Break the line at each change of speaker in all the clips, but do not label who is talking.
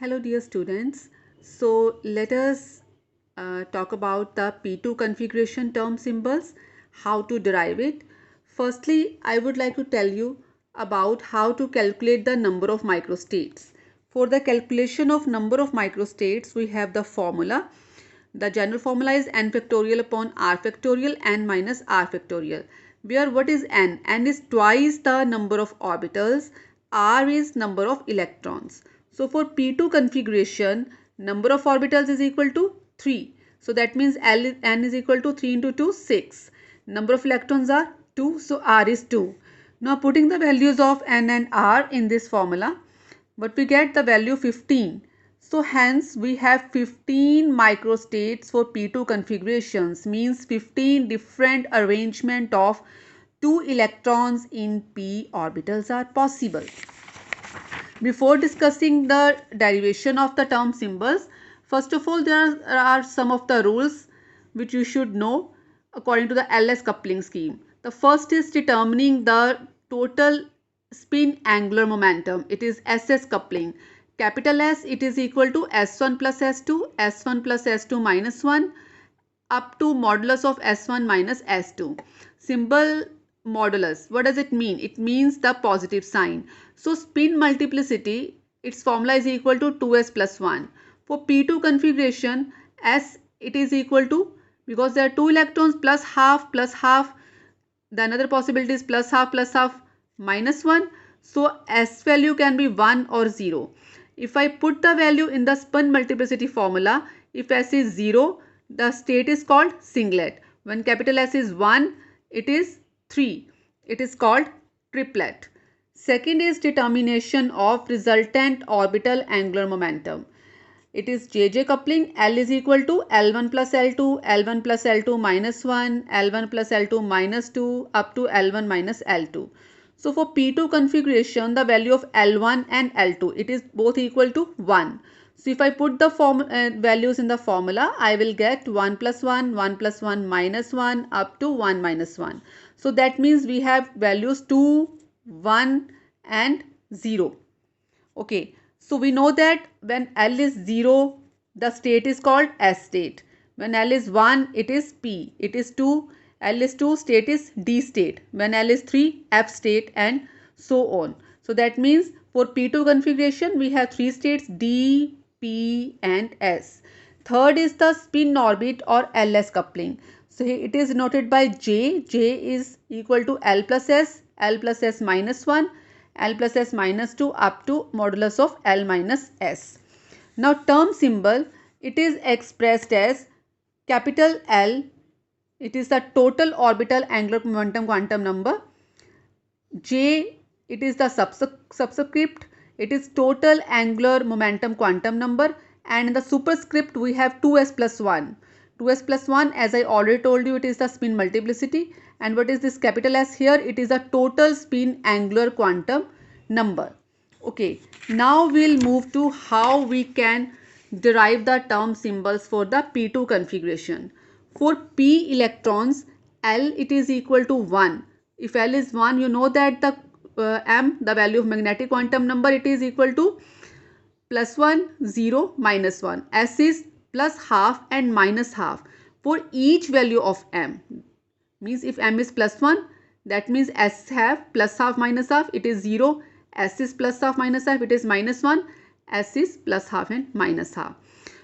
Hello dear students. So let us talk about the P2 configuration term symbols, how to derive it. Firstly, I would like to tell you about how to calculate the number of microstates. For the calculation of number of microstates, we have the formula. The general formula is n factorial upon r factorial, n minus r factorial. Where what is n? N is twice the number of orbitals, r is number of electrons. So for P2 configuration, number of orbitals is equal to 3. So that means n is equal to 3 into 2, 6. Number of electrons are 2, so r is 2. Now putting the values of n and r in this formula, but we get the value 15. So hence we have 15 microstates for P2 configurations, means 15 different arrangement of 2 electrons in p orbitals are possible. Before discussing the derivation of the term symbols, first of all there are some of the rules which you should know according to the LS coupling scheme. The first is determining the total spin angular momentum. It is SS coupling. Capital S, it is equal to S1 plus S2, S1 plus S2 minus 1 up to modulus of S1 minus S2. Symbol modulus, what does it mean? It means the positive sign. So spin multiplicity, its formula is equal to 2s plus 1. For P2 configuration, S it is equal to, because there are 2 electrons, plus half, the another possibility is plus half minus 1. So S value can be 1 or 0. If I put the value in the spin multiplicity formula, if S is 0, the state is called singlet. When capital S is 1, it is 3. It is called triplet. Second is determination of resultant orbital angular momentum. It is JJ coupling. L is equal to L1 plus L2, L1 plus L2 minus 1, L1 plus L2 minus 2 up to L1 minus L2. So for P2 configuration, the value of L1 and L2, it is both equal to 1. So if I put the values in the formula, I will get 1 plus 1, 1 plus 1 minus 1 up to 1 minus 1. So that means we have values 2, 1 and 0. Okay. So we know that when L is 0, the state is called S state. When L is 1, it is P. It is 2, L is 2, state is D state. When L is 3, F state and so on. So that means for P2 configuration, we have 3 states D, P and S. Third is the spin orbit or LS coupling. So it is noted by J. J is equal to L plus S minus 1. L plus S minus 2 up to modulus of L minus S. Now term symbol, it is expressed as capital L, it is the total orbital angular momentum quantum number. J, it is the subscript, it is total angular momentum quantum number, and in the superscript we have 2s plus 1. 2s plus 1, as I already told you, it is the spin multiplicity. And what is this capital S here? It is the total spin angular quantum number. Okay, now we'll move to how we can derive the term symbols for the P2 configuration. For P electrons, L it is equal to 1. If L is 1, you know that the M, the value of magnetic quantum number, it is equal to plus 1, 0, minus 1. S is plus half and minus half for each value of M. Means if M is plus 1, that means S have plus half minus half, it is 0. S is plus half minus half, it is minus 1. S is plus half and minus half.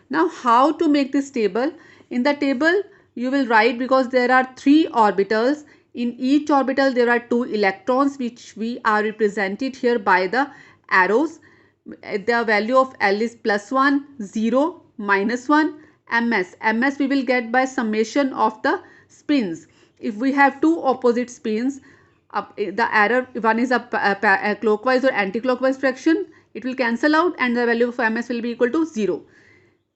Now how to make this table? In the table you will write, because there are 3 orbitals. In each orbital there are 2 electrons which we are represented here by the arrows. The value of L is plus 1, 0, minus 1, ms. Ms we will get by summation of the spins. If we have 2 opposite spins, the error, one is a clockwise or anti-clockwise fraction, it will cancel out and the value of ms will be equal to 0.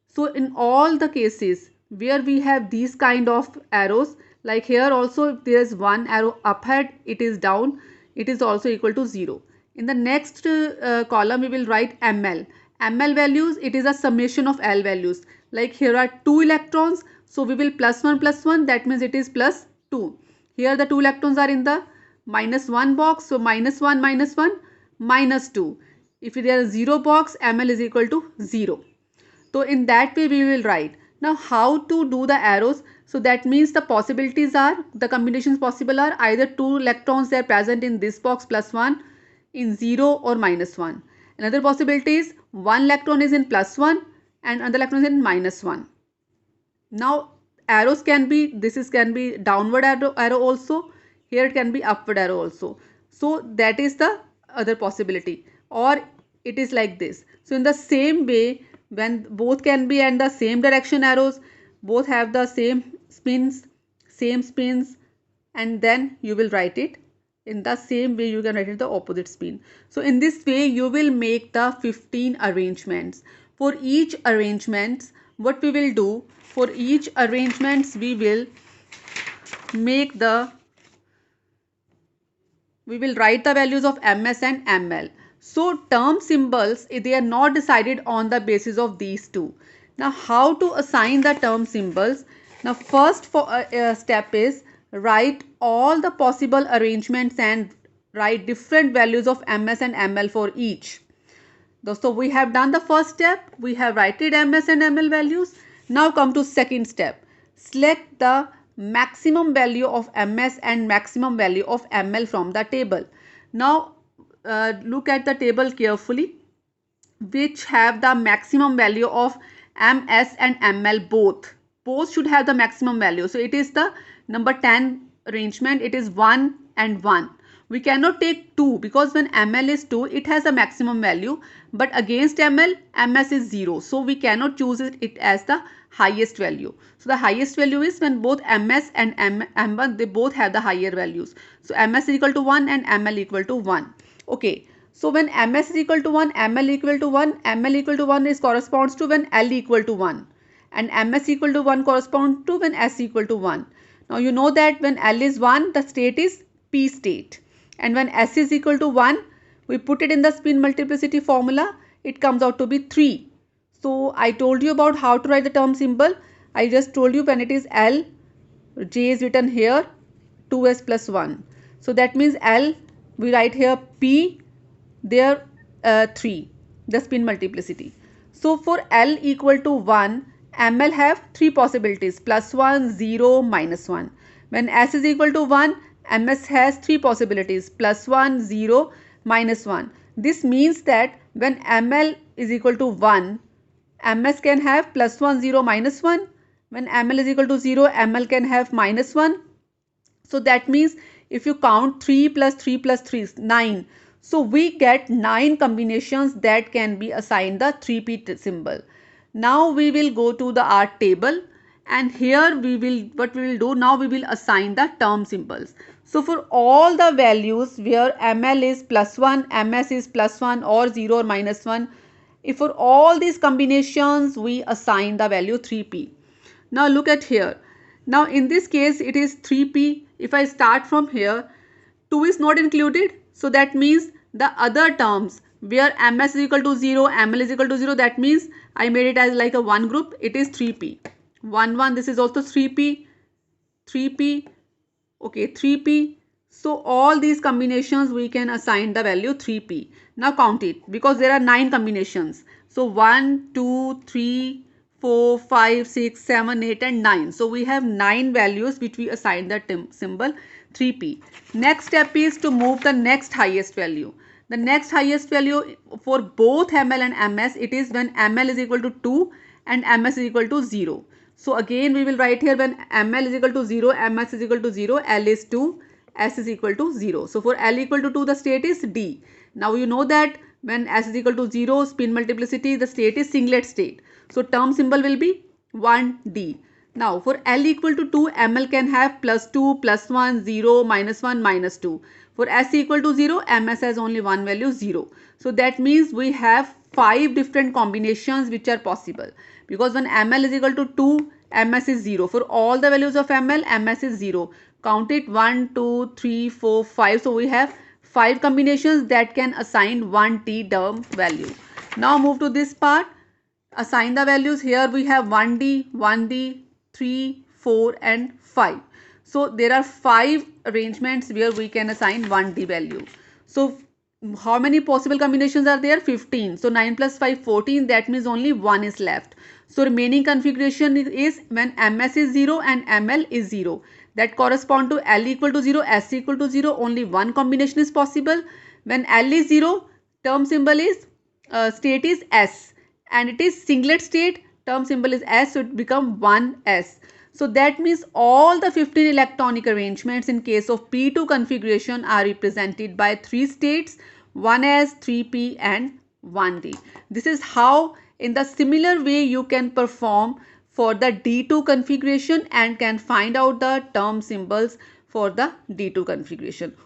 So in all the cases where we have these kind of arrows, like here also if there is one arrow up ahead, it is down, it is also equal to 0. In the next column we will write ml. ml values, it is a summation of L values. Like here are 2 electrons, so we will plus 1, that means it is plus 2. Here the 2 electrons are in the minus 1 box, so minus 1, minus 2. If there is 0 box, ml is equal to 0. So in that way we will write. Now how to do the arrows? So that means the possibilities are, the combinations possible are either 2 electrons they are present in this box plus 1, in 0 or minus 1. Another possibility is 1 electron is in plus 1 and another electron is in minus 1. Now arrows can be, this is can be downward arrow also, here it can be upward arrow also. So that is the other possibility, or it is like this. So in the same way, when both can be and the same direction arrows, both have the same spins, and then you will write it in the same way, you can write it the opposite spin. So in this way you will make the 15 arrangements. For each arrangements, what we will do, for each arrangements we will make the, we will write the values of ms and ml. So term symbols, they are not decided on the basis of these two. Now how to assign the term symbols? Now first step is write all the possible arrangements and write different values of ms and ml for each. So we have done the first step, we have written ms and ml values. Now come to second step. Select the maximum value of ms and maximum value of ml from the table. Now look at the table carefully, which have the maximum value of ms and ml both. Both should have the maximum value. So it is the number 10 arrangement, it is 1 and 1. We cannot take 2 because when ml is 2, it has a maximum value, but against ml, ms is 0. So we cannot choose it as the highest value. So the highest value is when both ms and m1, they both have the higher values. So ms is equal to 1 and ml equal to 1. Okay. So when ms is equal to 1, ml equal to 1, ml equal to 1 is corresponds to when L equal to 1. And ms equal to 1 corresponds to when S equal to 1. Now you know that when L is 1, the state is P state. And when S is equal to 1, we put it in the spin multiplicity formula, it comes out to be 3. So I told you about how to write the term symbol. I just told you when it is L, J is written here, 2s plus 1. So that means L, we write here P, there 3, the spin multiplicity. So for L equal to 1, ML have 3 possibilities, plus 1, 0, minus 1. When S is equal to 1, MS has 3 possibilities, plus 1, 0, minus 1. This means that when ML is equal to 1, MS can have plus 1, 0, minus 1. When ML is equal to 0, ML can have minus 1. So that means if you count 3 plus 3 plus 3 is 9. So we get 9 combinations that can be assigned the 3p symbol. Now we will go to the art table, and here we will, what we will do now, we will assign the term symbols. So for all the values where ML is plus 1, MS is plus 1 or 0 or minus 1, if for all these combinations we assign the value 3p. Now look at here. Now in this case it is 3p. If I start from here, 2 is not included. So that means the other terms where ms is equal to 0, ml is equal to 0, that means I made it as like a one group. It is 3p. 1, 1, this is also 3p. 3p. Okay, 3p. So all these combinations we can assign the value 3p. Now count it because there are 9 combinations. So 1, 2, 3, 4, 5, 6, 7, 8 and 9. So we have 9 values which we assign the symbol 3p. Next step is to move the next highest value. The next highest value for both ml and ms, it is when ml is equal to 2 and ms is equal to 0. So again we will write here when ml is equal to 0, ms is equal to 0, L is 2, S is equal to 0. So for L equal to 2, the state is D. Now you know that when S is equal to 0, spin multiplicity, the state is singlet state. So term symbol will be 1D. Now for L equal to 2, ML can have plus 2, plus 1, 0, minus 1, minus 2. For S equal to 0, MS has only one value 0. So that means we have 5 different combinations which are possible. Because when ML is equal to 2, MS is 0. For all the values of ML, MS is 0. Count it 1, 2, 3, 4, 5. So we have 5 combinations that can assign 1T term value. Now move to this part. Assign the values. Here we have 1D, 1D, 3, 4 and 5. So there are 5 arrangements where we can assign 1D value. So how many possible combinations are there? 15. So 9 plus 5, 14. That means only 1 is left. So remaining configuration is when ms is 0 and ml is 0. That correspond to L equal to 0, S equal to 0. Only one combination is possible. When L is 0, term symbol is, state is S. And it is singlet state, term symbol is S. So it become 1S. So that means all the 15 electronic arrangements in case of P2 configuration are represented by 3 states, 1S, 3P and 1D. This is how in the similar way you can perform for the D2 configuration and can find out the term symbols for the D2 configuration.